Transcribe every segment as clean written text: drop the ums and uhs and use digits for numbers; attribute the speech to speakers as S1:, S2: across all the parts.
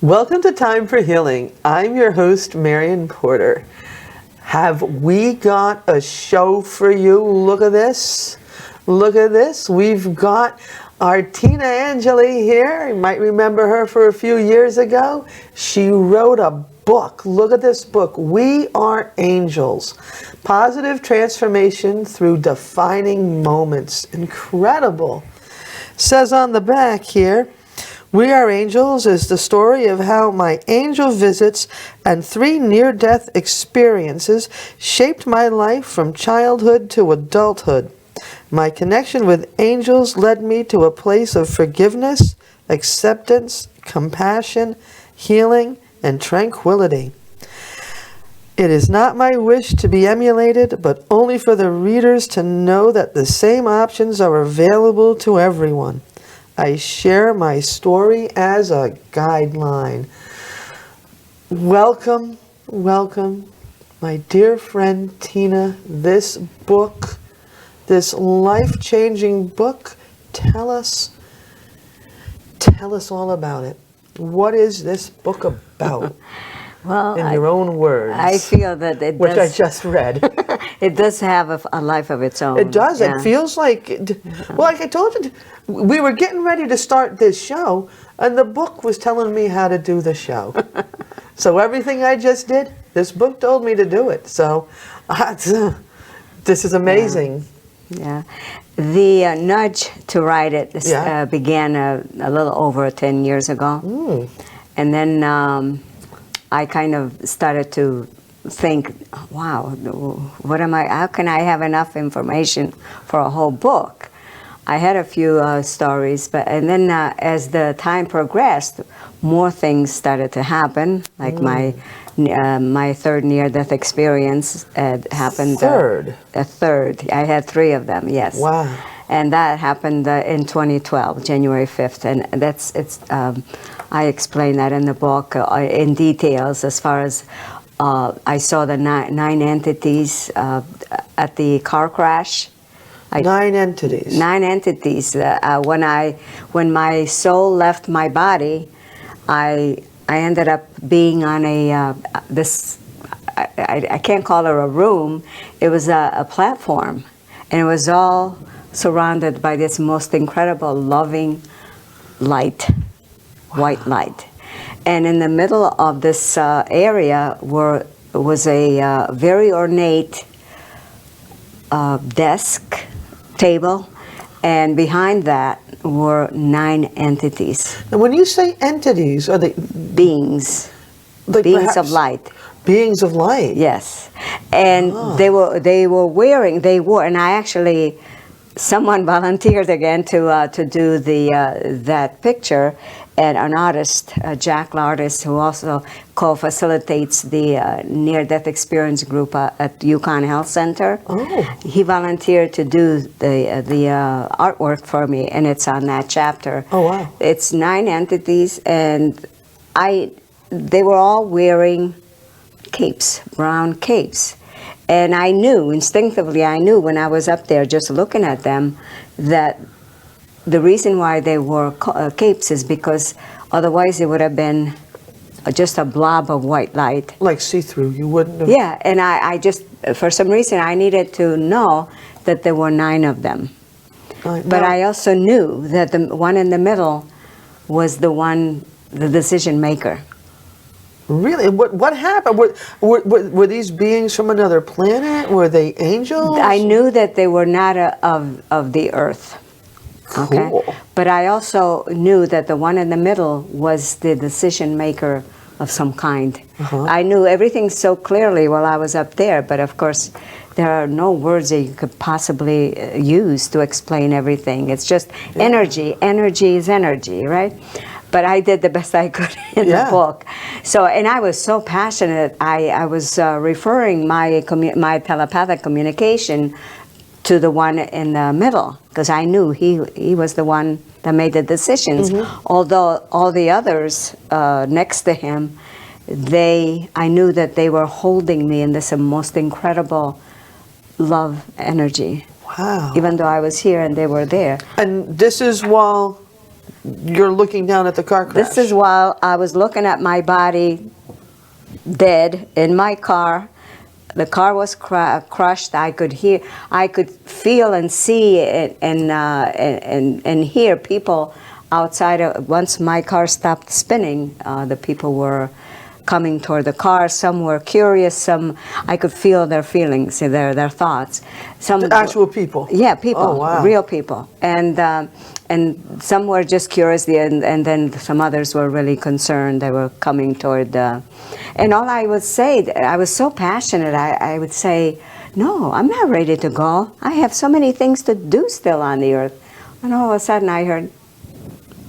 S1: Welcome to Time for Healing. I'm your host, Marion Porter. Have we got a show for you? Look at this. Look at this. We've got our Tina Angeli here. You might remember her for a few years ago. She wrote a book. Look at this book. We Are Angels. Positive transformation through defining moments. Incredible. Says on the back here, We Are Angels is the story of how my angel visits and 3 near-death experiences shaped my life from childhood to adulthood. My connection with angels led me to a place of forgiveness, acceptance, compassion, healing, and tranquility. It is not my wish to be emulated, but only for the readers to know that the same options are available to everyone. I share my story as a guideline. Welcome, welcome, my dear friend Tina. This book, this life-changing book, tell us all about it. What is this book about?
S2: Well,
S1: in your own words.
S2: I feel that it
S1: which
S2: does,
S1: I just read.
S2: it does have a life of its own.
S1: It does.
S2: Yeah.
S1: It feels like, well, like I told you, we were getting ready to start this show, and the book was telling me how to do the show. So everything I just did, this book told me to do it. So this is amazing.
S2: Yeah. The nudge to write it began a little over 10 years ago.
S1: Mm.
S2: And then I kind of started to think, wow, how can I have enough information for a whole book? I had a few stories, and then as the time progressed, more things started to happen, like my 3rd near-death experience happened. A third. I had 3 of them, yes.
S1: Wow.
S2: And that happened in 2012, January 5th, and I explain that in the book in details as far as I saw the 9 entities at the car crash.
S1: 9 entities.
S2: 9 entities. When my soul left my body, I ended up being on I can't call it a room. It was a platform, and it was all surrounded by this most incredible, loving light. Wow. White light. And in the middle of this area was a very ornate desk, table, and behind that were 9 entities.
S1: And when you say entities, are they
S2: beings?
S1: Like
S2: beings of light.
S1: Beings of light.
S2: Yes. And they were, and I actually, someone volunteered again to do that picture, and an artist, Jack Lardis, who also co-facilitates the near-death experience group at Yukon Health Center.
S1: Oh.
S2: He volunteered to do the artwork for me, and it's on that chapter.
S1: Oh, wow.
S2: It's 9 entities, and they were all wearing capes, brown capes. And I knew, instinctively, when I was up there just looking at them, that the reason why they wore capes is because otherwise it would have been just a blob of white light.
S1: Like see-through, you wouldn't have...
S2: Yeah, and I just, for some reason, I needed to know that there were 9 of them. But I also knew that the one in the middle was the decision maker.
S1: Really? What happened? Were these beings from another planet? Were they angels?
S2: I knew that they were not of the earth. Okay?
S1: Cool.
S2: But I also knew that the one in the middle was the decision maker of some kind.
S1: Uh-huh.
S2: I knew everything so clearly while I was up there, but of course there are no words that you could possibly use to explain everything. It's just energy. Energy is energy, right? But I did the best I could in the book. So, and I was so passionate. I was referring my telepathic communication to the one in the middle, because I knew he was the one that made the decisions. Mm-hmm. Although all the others next to him, I knew that they were holding me in this most incredible love energy.
S1: Wow.
S2: Even though I was here and they were there.
S1: And this is while you're looking down at the car crash.
S2: This is while I was looking at my body dead in my car. The car was crushed. I could feel and see and hear people outside. Once my car stopped spinning, the people were coming toward the car. Some were curious. Some I could feel their feelings, their thoughts. Some
S1: the actual people.
S2: Yeah, people,
S1: oh, wow.
S2: Real people, and some were just curious, and then some others were really concerned. They were coming toward and all I would say, I was so passionate, I would say, no, I'm not ready to go. I have so many things to do still on the earth. And all of a sudden I heard,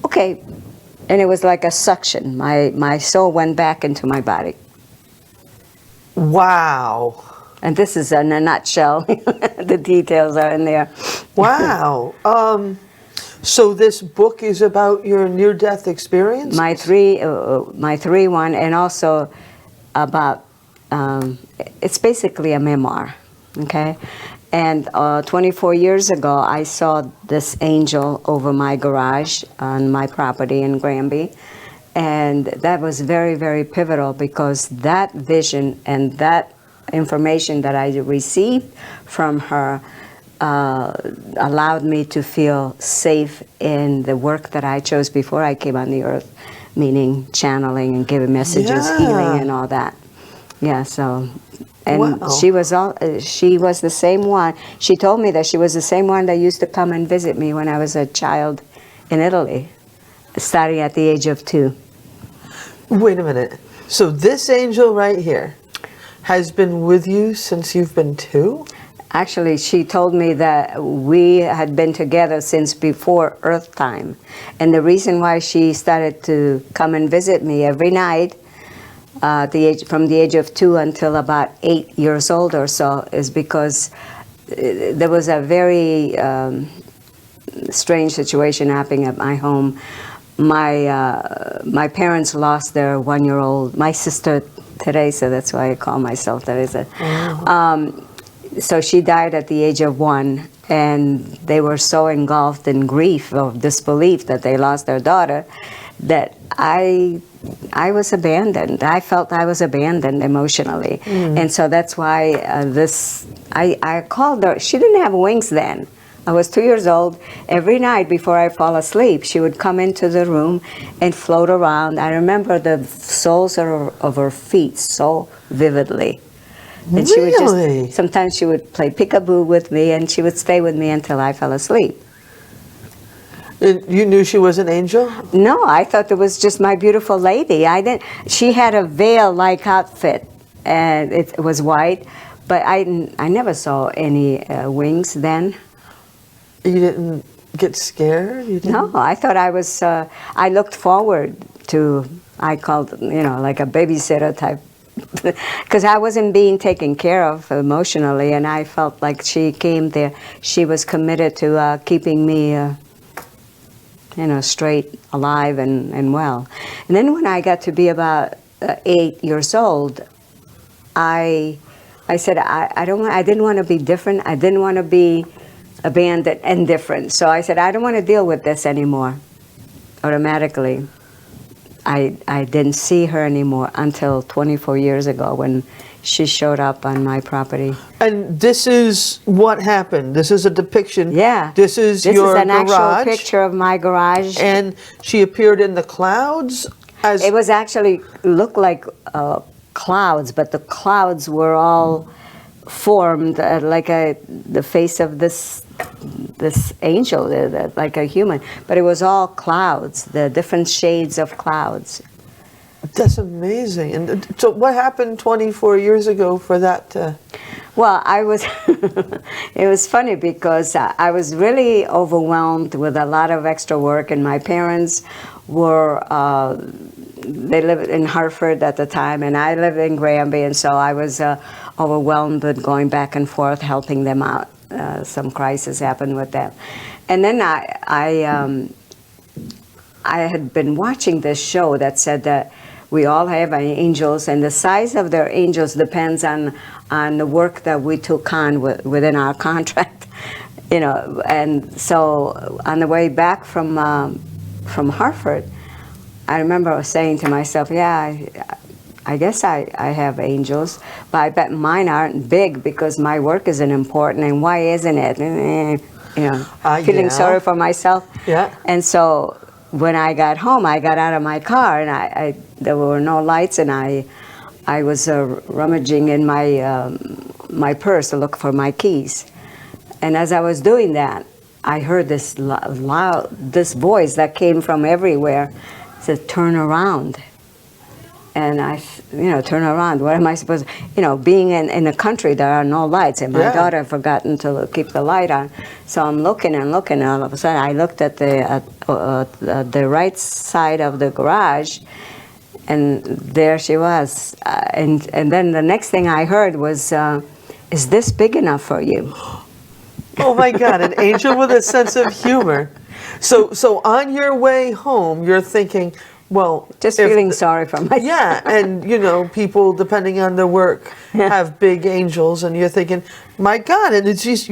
S2: okay. And it was like a suction. My soul went back into my body.
S1: Wow.
S2: And this is in a nutshell. The details are in there.
S1: Wow. So this book is about your near-death experience?
S2: My three one, and also about, it's basically a memoir, okay? And 24 years ago, I saw this angel over my garage on my property in Granby. And that was very, very pivotal, because that vision and that information that I received from her allowed me to feel safe in the work that I chose before I came on the earth, meaning channeling and giving messages, healing and all that. Yeah, so, and
S1: wow.
S2: she was the same one. She told me that she was the same one that used to come and visit me when I was a child in Italy, starting at the age of 2.
S1: Wait a minute. So this angel right here has been with you since you've been 2?
S2: Actually, she told me that we had been together since before Earth time. And the reason why she started to come and visit me every night, from the age of 2 until about 8 years old or so, is because there was a very strange situation happening at my home. My parents lost their 1-year-old, my sister Teresa, that's why I call myself Teresa. Oh. So she died at the age of 1, and they were so engulfed in grief of disbelief that they lost their daughter, that I was abandoned. I felt I was abandoned emotionally. And so that's why I called her. She didn't have wings then. I was 2 years old. Every night before I fall asleep, she would come into the room and float around. I remember the soles of her feet so vividly. And she would just, sometimes she would play peekaboo with me, and she would stay with me until I fell asleep.
S1: And you knew she was an angel?
S2: No, I thought it was just my beautiful lady. I didn't. She had a veil-like outfit, and it was white, but I never saw any wings then.
S1: You didn't get scared? You didn't?
S2: No, I thought I was. I looked forward to. I called, like a babysitter type. Because I wasn't being taken care of emotionally, and I felt like she came there. She was committed to keeping me, straight, alive, and well. And then when I got to be about 8 years old, I said I didn't want to be different. I didn't want to be abandoned and different. So I said I don't want to deal with this anymore. Automatically, I didn't see her anymore until 24 years ago when she showed up on my property.
S1: And this is what happened. This is a depiction.
S2: Yeah.
S1: This is your
S2: This is an
S1: garage.
S2: actual picture of my garage.
S1: And she appeared in the clouds?
S2: It was actually looked like clouds, but the clouds were all formed like the face of this angel, like a human. But it was all clouds, the different shades of clouds.
S1: That's amazing. And so what happened 24 years ago for that?
S2: Well, I was, it was funny because I was really overwhelmed with a lot of extra work, and my parents were, they lived in Hartford at the time, and I lived in Granby, and so I was overwhelmed with going back and forth, helping them out. Some crisis happened with them. And then I had been watching this show that said that we all have angels, and the size of their angels depends on the work that we took on within our contract, And so on the way back from from Hartford, I remember saying to myself, yeah, I guess I have angels, but I bet mine aren't big because my work isn't important, and why isn't it? Feeling
S1: Yeah.
S2: sorry for myself.
S1: Yeah.
S2: And so when I got home, I got out of my car, and I there were no lights, and I was rummaging in my purse to look for my keys. And as I was doing that, I heard this this voice that came from everywhere. It said, "Turn around." And I, turn around. What am I supposed to, being in a country, there are no lights. And my daughter had forgotten to keep the light on. So I'm looking and looking, and all of a sudden I looked at the right side of the garage, and there she was. And then the next thing I heard was, is this big enough for you?
S1: Oh my God, an angel with a sense of humor. So on your way home, you're thinking, well,
S2: just feeling sorry for myself.
S1: Yeah, and people, depending on their work, have big angels, and you're thinking, my God, and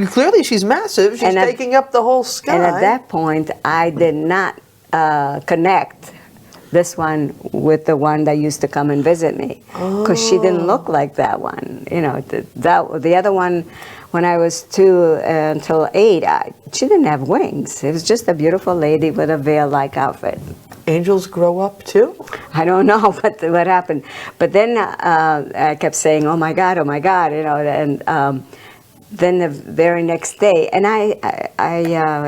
S1: clearly she's massive. She's taking up the whole sky.
S2: And at that point, I did not connect this one with the one that used to come and visit me, because she didn't look like that one. The other one, when I was 2 until 8, she didn't have wings. It was just a beautiful lady with a veil-like outfit.
S1: Angels grow up too?
S2: I don't know what happened, but then I kept saying, "Oh my God, and then the very next day, and I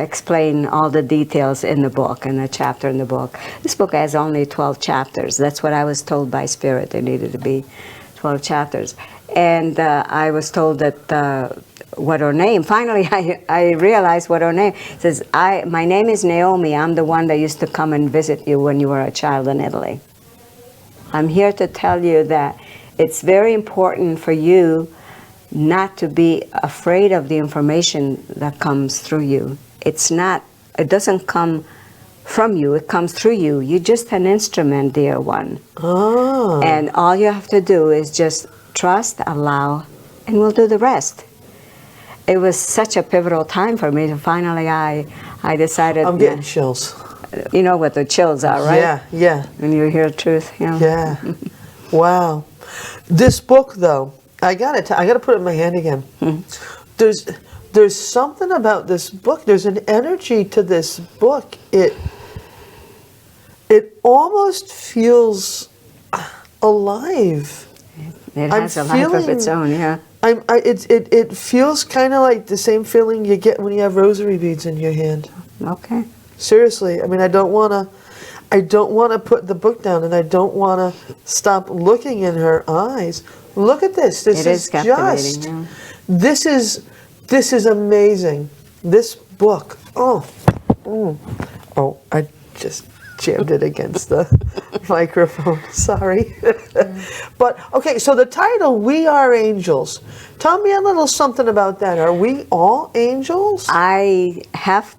S2: explain all the details in the book, in a chapter in the book. This book has only 12 chapters. That's what I was told by Spirit. There needed to be 12 chapters, and I was told that. What her name? Finally, I realized what her name says. My name is Naomi. I'm the one that used to come and visit you when you were a child in Italy. I'm here to tell you that it's very important for you not to be afraid of the information that comes through you. It doesn't come from you. It comes through you. You're just an instrument, dear one.
S1: Oh.
S2: And all you have to do is just trust, allow, and we'll do the rest. It was such a pivotal time for me to finally, I decided.
S1: I'm getting chills.
S2: You know what the chills are, right?
S1: Yeah.
S2: When you hear the truth,
S1: Yeah. Wow. This book, though, I gotta put it in my hand again. Mm-hmm. There's something about this book. There's an energy to this book. It almost feels alive.
S2: It has a life of its own, yeah.
S1: It feels kind of like the same feeling you get when you have rosary beads in your hand.
S2: Okay.
S1: Seriously, I mean, I don't want to put the book down, and I don't want to stop looking in her eyes. Look at this. This is
S2: captivating. Yeah.
S1: This is amazing. This book. Oh, I just jammed it against the microphone. Sorry. But, okay, so the title, We Are Angels. Tell me a little something about that. Are we all angels?
S2: I have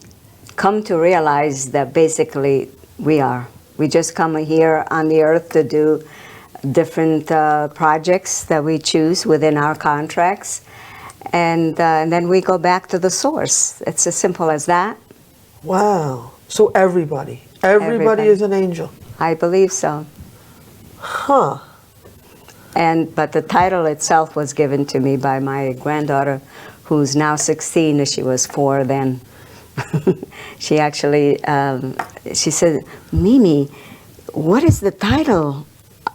S2: come to realize that basically we are. We just come here on the earth to do different projects that we choose within our contracts. And then we go back to the source. It's as simple as that.
S1: Wow. So everybody is an angel.
S2: I believe so.
S1: Huh.
S2: But the title itself was given to me by my granddaughter, who's now 16, and she was 4 then. She actually, she said, "Mimi, what is the title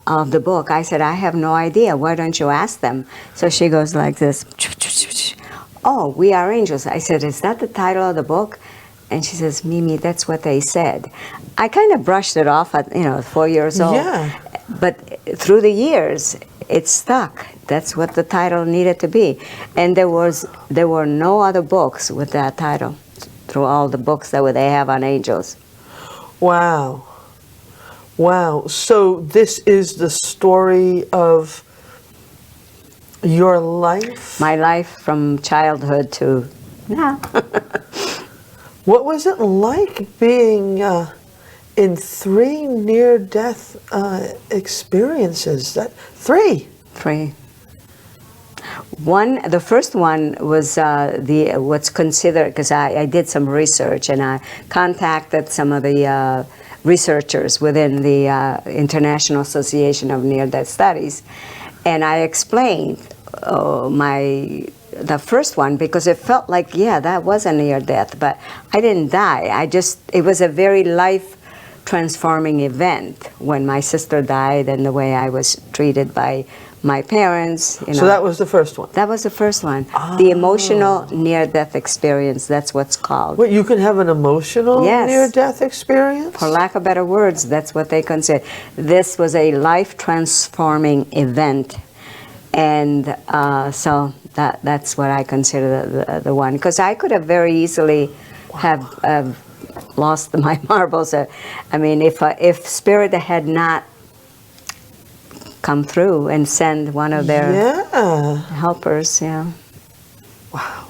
S2: of the book?" I said, "I have no idea. Why don't you ask them?" So she goes like this. "Oh, We Are Angels." I said, "Is that the title of the book?" And she says, "Mimi, that's what they said." I kind of brushed it off at 4 years old.
S1: Yeah.
S2: But through the years, it stuck. That's what the title needed to be. And there were no other books with that title through all the books that they have on angels.
S1: Wow. So this is the story of your life?
S2: My life from childhood to now.
S1: What was it like being in 3 near-death experiences? Three.
S2: The first one was what's considered, because I did some research and I contacted some of the researchers within the International Association of Near-Death Studies, and I explained the first one because it felt like, yeah, that was a near death, but I didn't die. It was a very life transforming event when my sister died and the way I was treated by my parents.
S1: So that was the first one?
S2: That was the first one. The emotional near-death experience, that's what's called.
S1: Wait, you can have an emotional
S2: Yes.
S1: near-death experience?
S2: For lack of better words, that's what they consider. This was a life-transforming event. And so that's what I consider the one. Because I could have very easily have lost my marbles. I mean, if Spirit had not come through and send one of their helpers, yeah.
S1: Wow.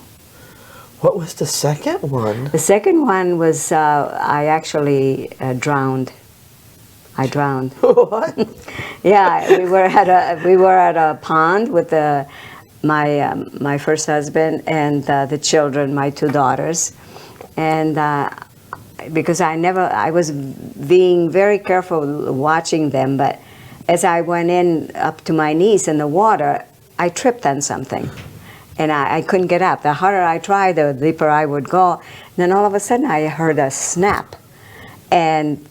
S1: What was the second one?
S2: The second one was I actually drowned. I drowned.
S1: What?
S2: Yeah, we were at a pond with my first husband and the children, my two daughters, and because I was being very careful watching them, but as I went in up to my knees in the water, I tripped on something, and I couldn't get up. The harder I tried, the deeper I would go. And then all of a sudden, I heard a snap, and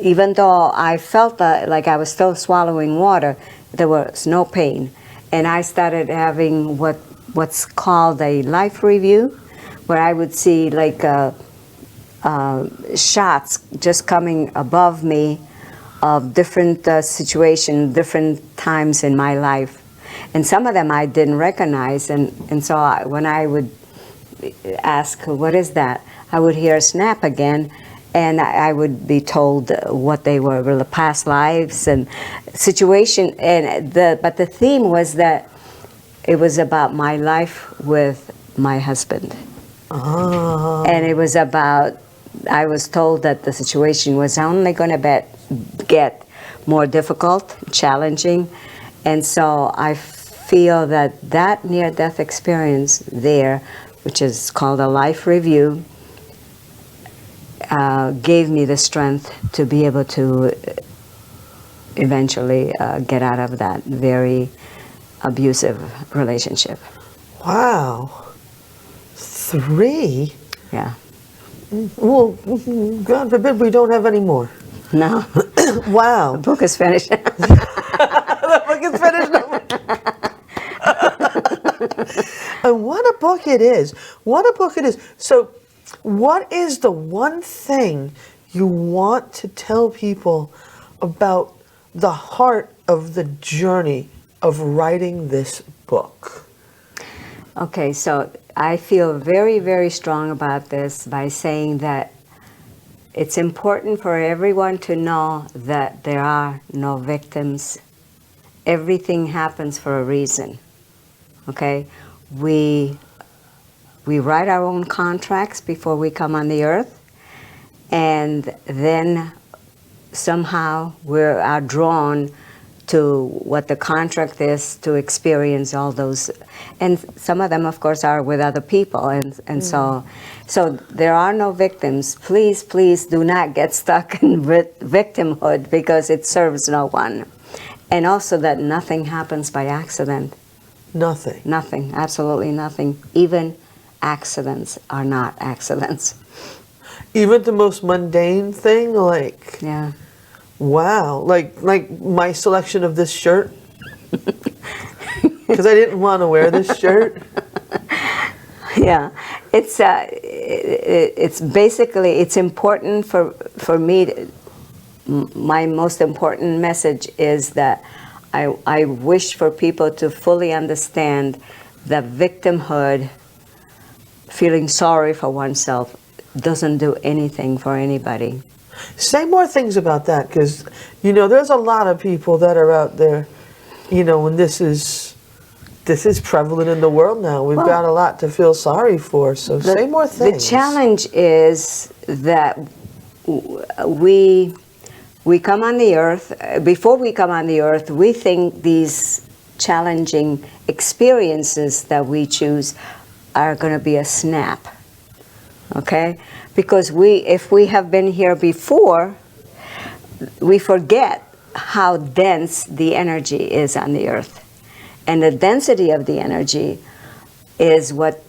S2: even though I felt like I was still swallowing water, there was no pain. And I started having what's called a life review, where I would see like shots just coming above me of different situations, different times in my life. And some of them I didn't recognize. And so when I would ask, what is that? I would hear a snap again. And I would be told what they were, the past lives and situation. But the theme was that it was about my life with my husband.
S1: Oh.
S2: And it was about, I was told that the situation was only going to get more difficult, challenging. And so I feel that near-death experience there, which is called a life review, gave me the strength to be able to eventually get out of that very abusive relationship.
S1: Wow. 3?
S2: Yeah.
S1: Well, God forbid we don't have any more.
S2: No.
S1: Wow.
S2: The book is finished.
S1: The book is finished. And what a book it is. What a book it is. So, what is the one thing you want to tell people about the heart of the journey of writing this book?
S2: Okay, so I feel very, very strong about this by saying that it's important for everyone to know that there are no victims. Everything happens for a reason. Okay? We write our own contracts before we come on the earth, and then somehow we are drawn to what the contract is to experience all those. And some of them, of course, are with other people. And so there are no victims. Please, please do not get stuck in victimhood, because it serves no one. And also that nothing happens by accident.
S1: Nothing.
S2: Nothing, absolutely nothing. Even accidents are not accidents.
S1: Even the most mundane thing, like,
S2: Yeah.
S1: wow, like my selection of this shirt, because I didn't want to wear this shirt.
S2: Yeah, it's basically, it's important for me. My most important message is that I wish for people to fully understand that victimhood, feeling sorry for oneself, doesn't do anything for anybody.
S1: Say more things about that, because, there's a lot of people that are out there, and this is prevalent in the world now. We've got a lot to feel sorry for, so say more things.
S2: The challenge is that we come on the earth. Before we come on the earth, we think these challenging experiences that we choose are going to be a snap, okay? Because if we have been here before, we forget how dense the energy is on the earth. And the density of the energy is what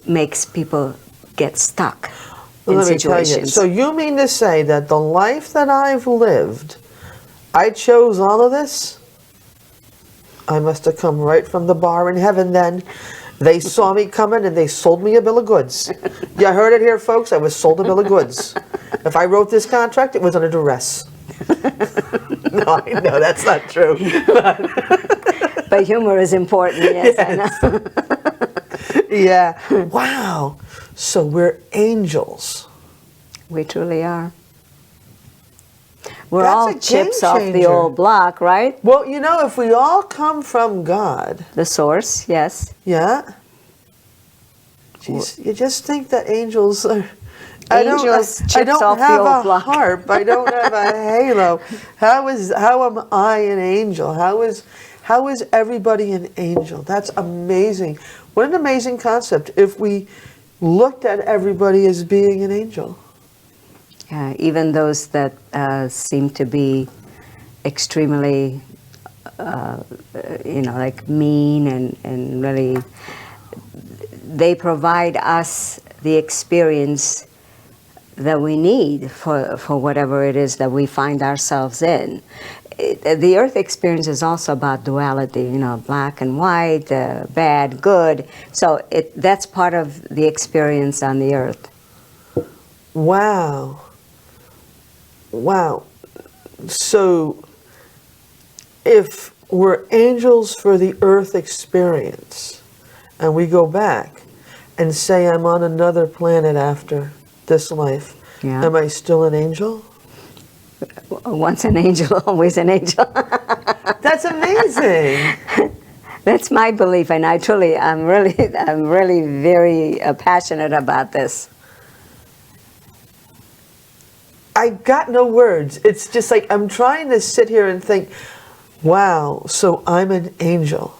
S2: makes people get stuck in
S1: Let me tell you.
S2: situations.
S1: So you mean to say that the life that I've lived, I chose all of this? I must have come right from the bar in heaven then. They saw me coming and they sold me a bill of goods. You heard it here, folks. I was sold a bill of goods. If I wrote this contract, it was under duress. No, I know that's not true.
S2: But humor is important, yes, I know.
S1: Yeah. Wow. So we're angels.
S2: We truly are. We're
S1: That's
S2: all
S1: a
S2: chips
S1: game
S2: off the
S1: changer.
S2: old block, right?
S1: Well, you know, if we all come from God,
S2: The source, yes.
S1: yeah. Jeez, you just think that angels are.
S2: Angels
S1: I
S2: chips
S1: don't
S2: off the
S1: have
S2: old
S1: a
S2: block.
S1: harp. I don't have a halo. How am I an angel? How is everybody an angel? That's amazing. What an amazing concept. If we looked at everybody as being an angel.
S2: Yeah, even those that seem to be extremely, like mean and really, they provide us the experience that we need for whatever it is that we find ourselves in. The earth experience is also about duality, black and white, bad, good. So that's part of the experience on the earth.
S1: Wow. Wow. So if we're angels for the earth experience and we go back and say I'm on another planet after this life,
S2: Yeah.
S1: am I still an angel?
S2: Once an angel, always an angel.
S1: That's amazing.
S2: That's my belief, and I'm really very passionate about this.
S1: I got no words. It's just like I'm trying to sit here and think, wow, so I'm an angel.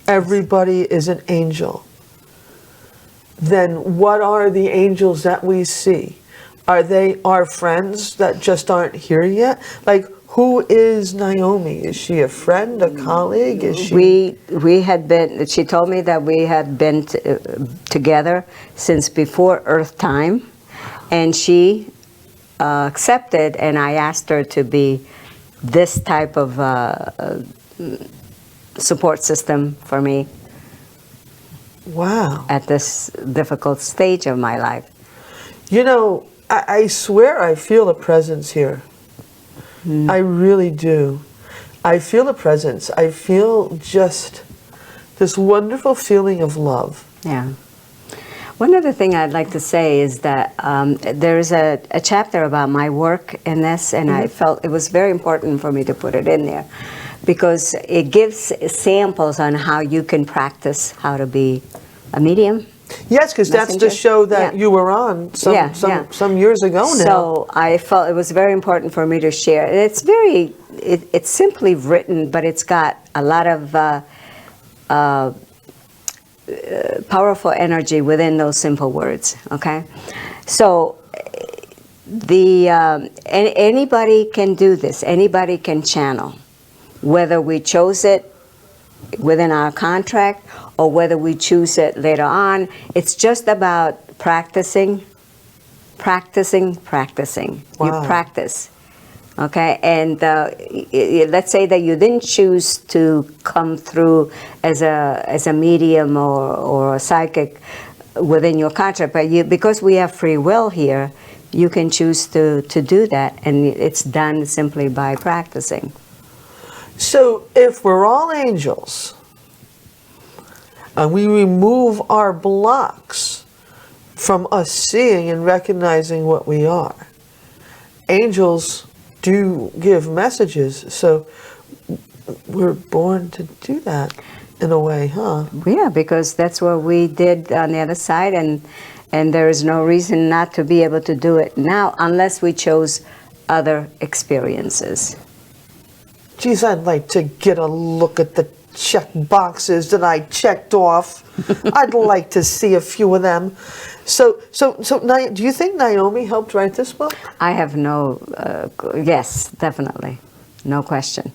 S1: Everybody is an angel. Then what are the angels that we see? Are they our friends that just aren't here yet? Like, who is Naomi? Is she a friend, a colleague? Is she?
S2: We had been. She told me that we had been together since before Earth time, and she accepted. And I asked her to be this type of support system for me.
S1: Wow.
S2: At this difficult stage of my life.
S1: You know, I swear I feel a presence here. I really do. I feel a presence. I feel just this wonderful feeling of love.
S2: Yeah. One other thing I'd like to say is that there's a chapter about my work in this, and I felt it was very important for me to put it in there because it gives samples on how you can practice how to be a medium.
S1: Yes, because that's the
S2: Messenger?
S1: show that
S2: Yeah.
S1: you were on some years ago now.
S2: So I felt it was very important for me to share. It's simply written, but it's got a lot of powerful energy within those simple words. Okay, so anybody can do this. Anybody can channel, whether we chose it within our contract or whether we choose it later on. It's just about practicing.
S1: Wow.
S2: You practice, okay? And let's say that you didn't choose to come through as a medium or a psychic within your contract, but because we have free will here, you can choose to do that, and it's done simply by practicing.
S1: So if we're all angels and we remove our blocks from us seeing and recognizing what we are, angels do give messages. So we're born to do that in a way, huh?
S2: Yeah, because that's what we did on the other side, and there is no reason not to be able to do it now unless we chose other experiences.
S1: geez, I'd like to get a look at the check boxes that I checked off. I'd like to see a few of them. So, do you think Naomi helped write this book?
S2: I have no, yes, definitely. No question.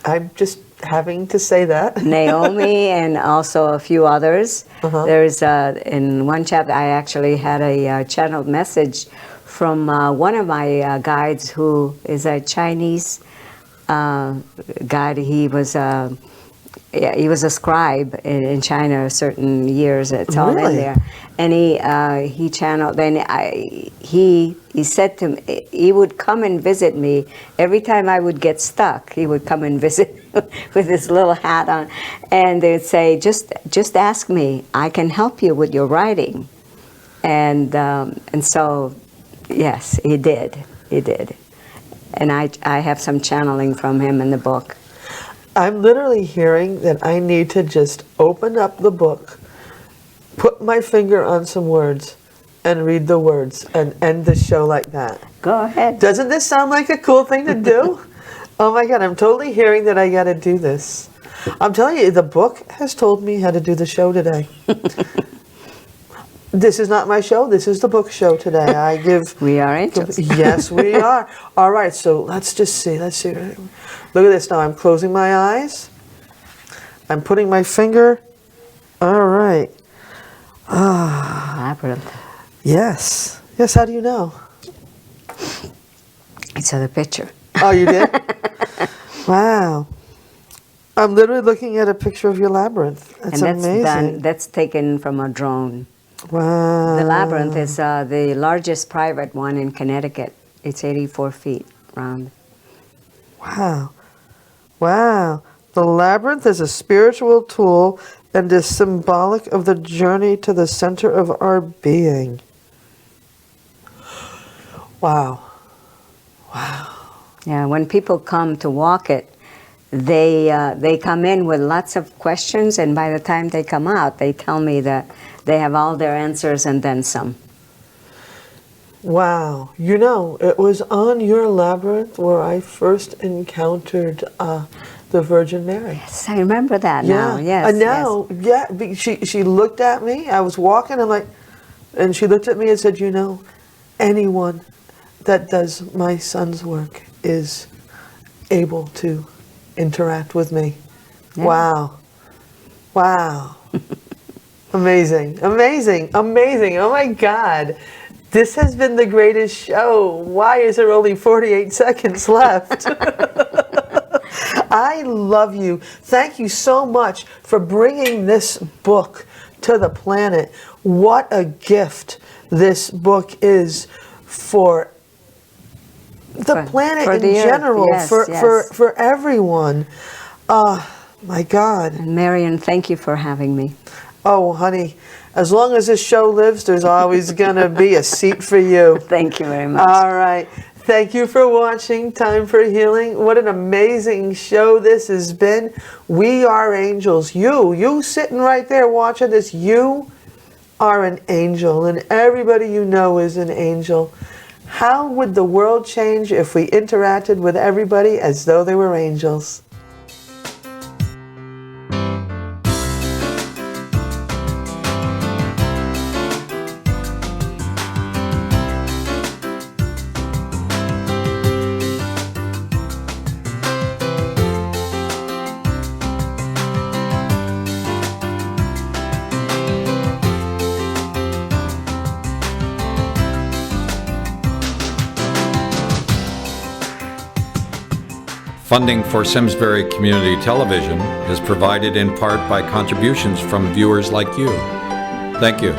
S1: I'm just having to say that.
S2: Naomi and also a few others. There's, in one chapter, I actually had a channeled message from one of my guides who is a Chinese guide. He was a scribe in China certain years. It's all
S1: Really?
S2: in there. And he channeled. Then he said to me he would come and visit me every time I would get stuck. He would come and visit with his little hat on, and they'd say, "Just ask me. I can help you with your writing." And so, yes, he did. He did. And I have some channeling from him in the book.
S1: I'm literally hearing that I need to just open up the book, put my finger on some words, and read the words, and end the show like that.
S2: Go ahead.
S1: Doesn't this sound like a cool thing to do? Oh my God, I'm totally hearing that I got to do this. I'm telling you, the book has told me how to do the show today. This is not my show. This is the book show today. I give.
S2: We are angels.
S1: Yes, we are. All right, so let's just see. Let's see. Look at this now. I'm closing my eyes. I'm putting my finger. All right.
S2: Labyrinth.
S1: Yes. Yes, how do you know?
S2: I saw the picture.
S1: Oh, you did? Wow. I'm literally looking at a picture of your labyrinth. That's
S2: and that's
S1: amazing.
S2: That's taken from a drone.
S1: Wow.
S2: The labyrinth is the largest private one in Connecticut. It's 84 feet round.
S1: Wow. Wow. The labyrinth is a spiritual tool and is symbolic of the journey to the center of our being. Wow. Wow.
S2: Yeah, when people come to walk it, they come in with lots of questions, and by the time they come out, they tell me that they have all their answers and then some.
S1: Wow. You know, it was on your labyrinth where I first encountered the Virgin Mary.
S2: Yes, I remember that now. Yes.
S1: And now, she looked at me. I was walking, and she looked at me and said, "You know, anyone that does my son's work is able to interact with me."
S2: Yeah.
S1: Wow. Wow. Amazing. Amazing. Amazing. Oh my God. This has been the greatest show. Why is there only 48 seconds left? I love you. Thank you so much for bringing this book to the planet. What a gift this book is for the planet
S2: for
S1: in
S2: the
S1: general,
S2: earth. Yes,
S1: for everyone. My God.
S2: And Marion, thank you for having me.
S1: Oh, honey, as long as this show lives, there's always going to be a seat for you.
S2: Thank you very much.
S1: All right. Thank you for watching Time for Healing. What an amazing show this has been. We are angels. You sitting right there watching this, you are an angel, and everybody you know is an angel. How would the world change if we interacted with everybody as though they were angels?
S3: Funding for Simsbury Community Television is provided in part by contributions from viewers like you. Thank you.